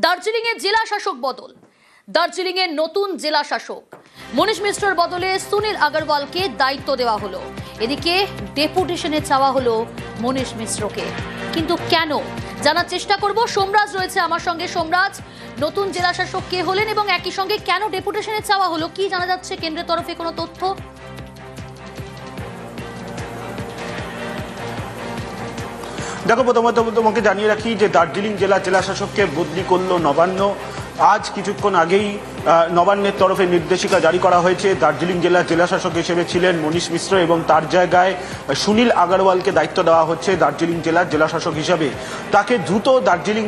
দার্জিলিং এ জেলা শাসক বদল। দার্জিলিং এর নতুন জেলা শাসক মনীষ মিশ্রর বদলে সুনীল আগরওয়ালকে দায়িত্ব দেওয়া হলো। এদিকে ডেপুটেশনে চাওয়া হলো মনীষ মিশ্রকে, কিন্তু কেন জানার চেষ্টা করব। সোমরাজ রয়েছে আমার সঙ্গে। সোমরাজ, নতুন জেলা শাসক কে হলেন এবং একই সঙ্গে কেন ডেপুটেশনে চাওয়া হলো, কি জানা যাচ্ছে কেন্দ্রের তরফে কোনো তথ্য? দেখো, প্রথমত তোমাকে জানিয়ে রাখি যে দার্জিলিং জেলা শাসককে বদলি করলো নবান্ন। আজ কিছুক্ষণ আগেই নবান্নের তরফে নির্দেশিকা জারি করা হয়েছে। দার্জিলিং জেলা শাসক হিসেবে ছিলেন মনীষ মিশ্র এবং তার জায়গায় সুনীল আগরওয়ালকে দায়িত্ব দেওয়া হচ্ছে দার্জিলিং জেলা শাসক হিসাবে। তাকে দ্রুত দার্জিলিং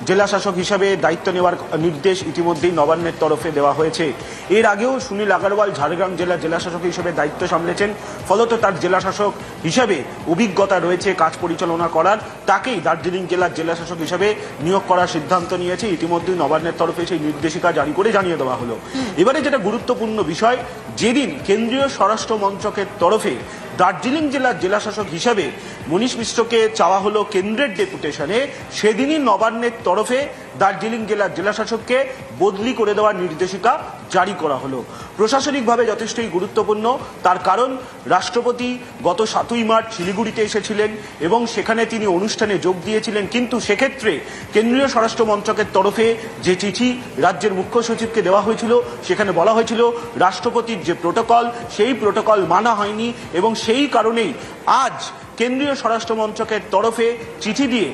জেলা শাসক হিসাবে দায়িত্ব নেওয়ার নির্দেশ ইতিমধ্যেই নবান্নের তরফে দেওয়া হয়েছে। এর আগেও সুনীল আগরওয়াল ঝাড়গ্রাম জেলা শাসক হিসেবে দায়িত্ব সামলেছেন, ফলত তার জেলা শাসক হিসাবে অভিজ্ঞতা রয়েছে কাজ পরিচালনা করার। তাকেই দার্জিলিং জেলা শাসক হিসাবে নিয়োগ করার সিদ্ধান্ত নিয়েছে ইতিমধ্যেই নবান্নের তরফে সেই নির্দেশিকা জারি করে জানিয়ে দেওয়া হলো। এবারে যেটা গুরুত্বপূর্ণ বিষয়, যেদিন কেন্দ্রীয় স্বরাষ্ট্র মন্ত্রকের তরফে দার্জিলিং জেলা শাসক হিসাবে মনীষ মিশ্রকে চাওয়া হলো কেন্দ্রের ডেপুটেশনে, সেদিনই নবান্নের তরফে দার্জিলিং জেলা শাসককে বদলি করে দেওয়ার নির্দেশিকা জারি করা হলো। প্রশাসনিকভাবে যথেষ্টই গুরুত্বপূর্ণ, তার কারণ রাষ্ট্রপতি গত 7ই মার্চ শিলিগুড়িতে এসেছিলেন এবং সেখানে তিনি অনুষ্ঠানে যোগ দিয়েছিলেন, কিন্তু সেক্ষেত্রে কেন্দ্রীয় স্বরাষ্ট্র মন্ত্রকের তরফে যে চিঠি রাজ্যের মুখ্য সচিবকে দেওয়া হয়েছিল সেখানে বলা হয়েছিল রাষ্ট্রপতির যে প্রোটোকল সেই প্রোটোকল মানা হয়নি এবং সেই কারণেই আজ কেন্দ্রীয় স্বরাষ্ট্র মন্ত্রকের তরফে চিঠি দিয়ে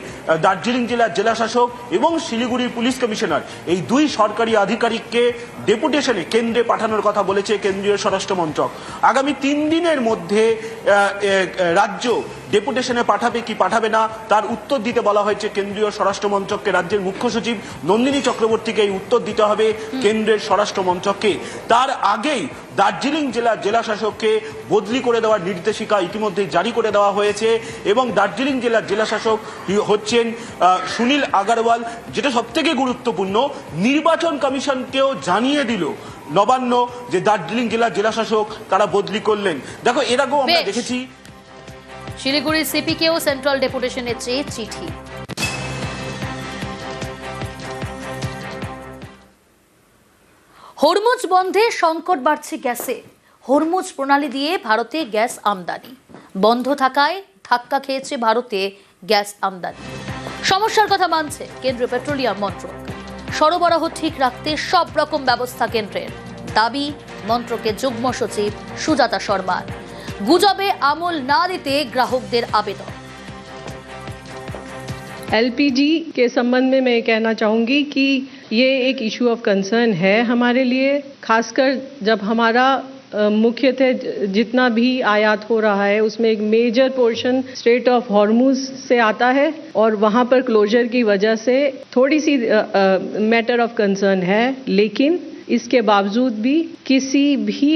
দার্জিলিং জেলা শাসক এবং শিলিগুড়ির পুলিশ কমিশনার এই দুই সরকারি আধিকারিককে ডেপুটেশনে কেন্দ্রে পাঠানোর কথা বলেছে কেন্দ্রীয় স্বরাষ্ট্র মন্ত্রক। আগামী 3 দিনের মধ্যে রাজ্য ডেপুটেশনে পাঠাবে কি পাঠাবে না তার উত্তর দিতে বলা হয়েছে কেন্দ্রীয় স্বরাষ্ট্র মন্ত্রককে। রাজ্যের মুখ্য সচিব নন্দিনী চক্রবর্তীকে এই উত্তর দিতে হবে কেন্দ্রের স্বরাষ্ট্র মন্ত্রককে। তার আগেই দার্জিলিং জেলা শাসককে বদলি করে দেওয়ার নির্দেশিকা ইতিমধ্যে জারি করে দেওয়া হয়েছে এবং দার্জিলিং জেলা শাসক হচ্ছেন সুনীল আগরওয়াল। যেটা সবথেকে গুরুত্বপূর্ণ, নির্বাচন কমিশনকেও জানিয়ে দিল নবান্ন যে দার্জিলিং জেলা শাসক তারা বদলি করলেন। দেখো, এর আগেও আমরা দেখেছি শিলিগুড়ির সিপিকেও সেন্ট্রাল ডেপুটেশনের চেয়ে চিঠি। হরমুজ বন্ধে সংকট বাড়ছে গ্যাসে। হরমুজ প্রণালী দিয়ে ভারতে গ্যাস আমদানি বন্ধ থাকায় ধাক্কা খেয়েছে ভারতে গ্যাস আমদানি। সমস্যার কথা মানছে কেন্দ্রীয় পেট্রোলিয়াম মন্ত্রক। সরবরাহ ঠিক রাখতে সব রকম ব্যবস্থা কেন্দ্রের, দাবি মন্ত্রকের যুগ্ম সচিব সুজাতা শর্মার। গুজবে আমল না দিতে গ্রাহকদের আবেদন। एलपीजी के संबंध में मैं कहना चाहूँगी कि ये एक इशू ऑफ कंसर्न है हमारे लिए, खासकर जब हमारा मुख्यतः जितना भी आयात हो रहा है उसमें एक major portion strait of Hormuz से आता है और वहाँ पर क्लोजर की वजह से थोड़ी सी मैटर ऑफ कंसर्न है। लेकिन इसके बावजूद भी किसी भी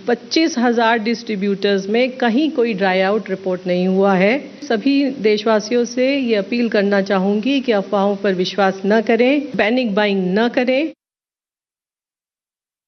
25,000 डिस्ट्रीब्यूटर्स में कहीं कोई ड्राई आउट रिपोर्ट नहीं हुआ है। सभी देशवासियों से ये अपील करना चाहूँगी कि अफवाहों पर विश्वास न करें, पैनिक बाइंग न करें।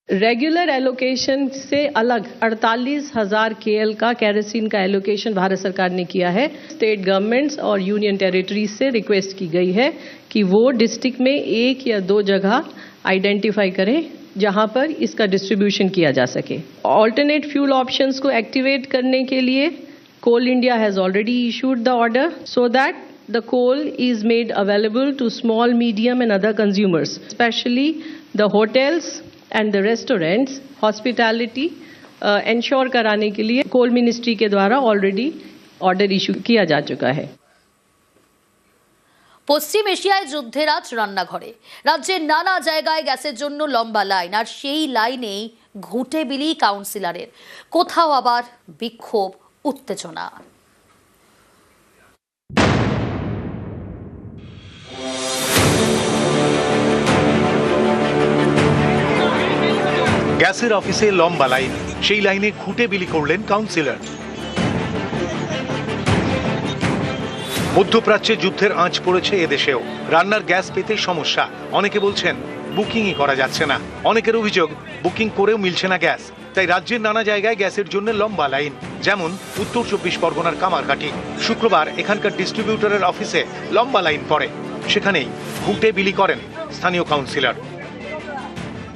रेगुलर एलोकेशन से अलग 48,000 KL का केरोसिन का एलोकेशन भारत सरकार ने किया है। स्टेट गवर्नमेंट्स और यूनियन टेरिटरीज से रिक्वेस्ट की गई है कि वो डिस्ट्रिक्ट में 1 या 2 जगह आइडेंटिफाई करें जहां पर इसका डिस्ट्रीब्यूशन किया जा सके। ऑल्टरनेट फ्यूल ऑप्शंस को एक्टिवेट करने के लिए Coal India has already issued the order so that the coal is made available to small, medium and other consumers, specially the hotels and the restaurants. Hospitality ensure कराने के लिए कोल मिनिस्ट्री के द्वारा already order issue किया जा चुका है। পশ্চিম এশিয়ায় যুদ্ধের আজ রান্নাঘরে। রাজ্যের নানা জায়গায় গ্যাসের জন্য লম্বা লাইন, আর সেই লাইনেই ঘুঁটে বিলি কাউন্সিলরের। কোথাও আবার বিক্ষোভ, উত্তেজনা। গ্যাসের অফিসে লম্বা লাইন, সেই লাইনে ঘুঁটে বিলি করলেন কাউন্সিলর। মধ্যপ্রাচ্যে যুদ্ধের আঁচ পড়েছে এদেশেও। রান্নার গ্যাস পেতে সমস্যা, অনেকে বলছেন বুকিংই করা যাচ্ছে না। অনেকের অভিযোগ বুকিং করেও মিলছে না গ্যাস। তাই রাজ্যের নানা জায়গায় গ্যাসের জন্য লম্বা লাইন, যেমন উত্তর 24 পরগনার কামারকাটি। শুক্রবার এখানকার ডিস্ট্রিবিউটরের অফিসে লম্বা লাইন পড়ে, সেখানেই ঘুঁটে বিলি করেন স্থানীয় কাউন্সিলর।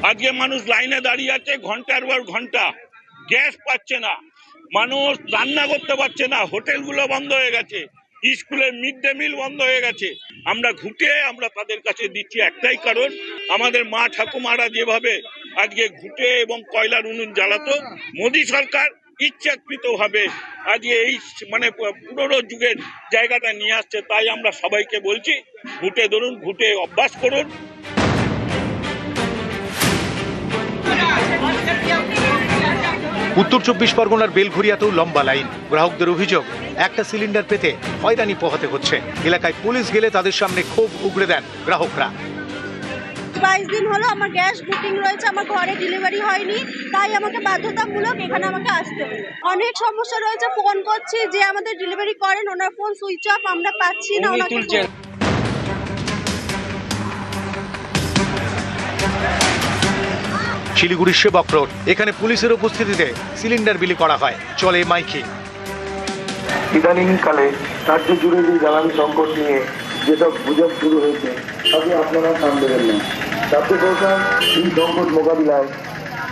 আজকে মানুষ লাইনে দাঁড়িয়ে আছে ঘন্টার পর ঘন্টা, গ্যাস পাচ্ছে না, মানুষ রান্না করতে পারছে না, হোটেলগুলো বন্ধ হয়ে গেছে, স্কুলের মিড ডে মিল বন্ধ হয়ে গেছে। আমরা তাদের কাছে দিচ্ছি একটাই কারণ, আমাদের মা ঠাকুমারা যেভাবে আজকে ঘুঁটে এবং কয়লার উনুন জ্বালাতো, মোদী সরকার ইচ্ছাকৃতভাবে আজকে এই মানে পুরনো যুগের জায়গাটা নিয়ে আসছে। তাই আমরা সবাইকে বলছি ঘুঁটে ধরুন, ঘুঁটে অভ্যাস করুন। উত্তর 24 পরগনার বেলঘরিয়াতেও লম্বা লাইন। গ্রাহকদের অভিযোগ, একটা সিলিন্ডার পেতে হয়রানি পোহাতে হচ্ছে। এলাকায় পুলিশ গেলে তাদের সামনে ক্ষোভ উগড়ে দেন গ্রাহকরা। 22 দিন হলো আমার গ্যাস বুকিং রয়েছে, আমার ঘরে ডেলিভারি হয়নি, তাই আমাকে বাধ্যতামূলক এখানে আমাকে আসতে হবে। অনেক সমস্যা রয়েছে, ফোন করছি যে আমাদের ডেলিভারি করেন, ওনার ফোন সুইচ অফ, আমরা পাচ্ছি না ওনাকে। শিলিগুড়ির সেবক রোড, এখানে পুলিশের উপস্থিতিতে সিলিন্ডার বিলি করা হয়, চলে মাইকিং। ইদানিংকালে রাজ্য জুড়ে যে জ্বালানি সংকট নিয়ে যেসব গুজব শুরু হয়েছে তাতে আপনারা কান দেবেন না। রাজ্য সরকার এই সংকট মোকাবিলায়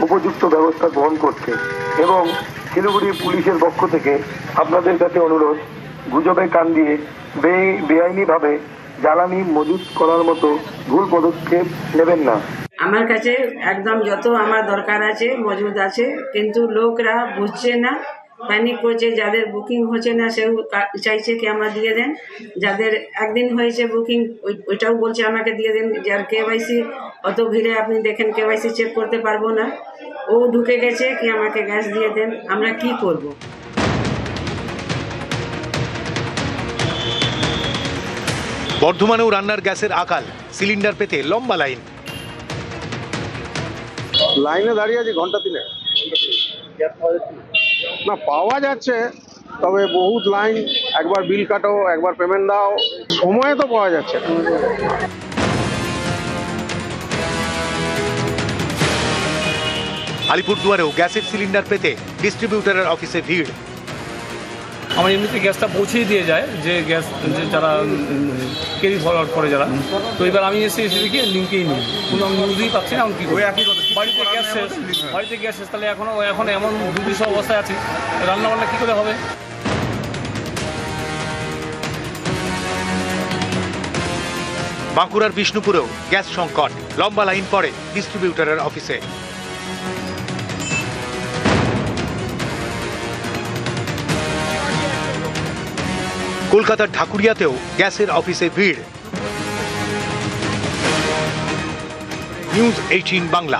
উপযুক্ত ব্যবস্থা গ্রহণ করছে এবং শিলিগুড়ি পুলিশের পক্ষ থেকে আপনাদের কাছে অনুরোধ, গুজবে কান দিয়ে বেআইনিভাবে জ্বালানি মজুত করার মতো ভুল পদক্ষেপ নেবেন না। আমার কাছে একদম যত আমার দরকার আছে মজুদ আছে, কিন্তু লোকরা বুঝছে না, প্যানিক করছে। যাদের বুকিং হচ্ছে না সেও চাইছে কি আমরা দিয়ে দেন, যাদের একদিন হয়েছে বুকিং ওইটাও বলছে আমাকে দিয়ে দেন। যার কেওয়াইসি অত ভিড়ে আপনি দেখেন কেওয়াইসি চেক করতে পারবো না, ও ঢুকে গেছে কি আমাকে গ্যাস দিয়ে দেন। আমরা কি করব? বর্ধমানেও রান্নার গ্যাসের আকাল, সিলিন্ডার পেতে লম্বা লাইন। লাইনে দাঁড়িয়ে আছি ঘন্টা 3 না, পাওয়া যাচ্ছে, তবে বহুত লাইন, একবার বিল কাটো, একবার পেমেন্ট দাও, সময়ে তো পাওয়া যাচ্ছে। আলিপুরদুয়ারেও গ্যাসের সিলিন্ডার পেতে ডিস্ট্রিবিউটরের অফিসে ভিড়। আমার এমনিতে গ্যাসটা পৌঁছেই দিয়ে যায়, যে গ্যাস যে যারা ক্যারি ফরওয়ার্ড করে যারা, তো এবার আমি এসে দেখি লিঙ্কেই নেই, কোনো নিউজই পাচ্ছি না। আমি কী করি? বাড়িতে গ্যাস শেষ, তাহলে এখন এমন দুর্বিষহ অবস্থায় আছি, রান্নাবান্না কী করে হবে? বাঁকুড়ার বিষ্ণুপুরেও গ্যাস সংকট, লম্বা লাইন পড়ে ডিস্ট্রিবিউটরের অফিসে। কলকাতার ঢাকুরিয়াতেও গ্যাসের অফিসে ভিড়। নিউজ 18 বাংলা।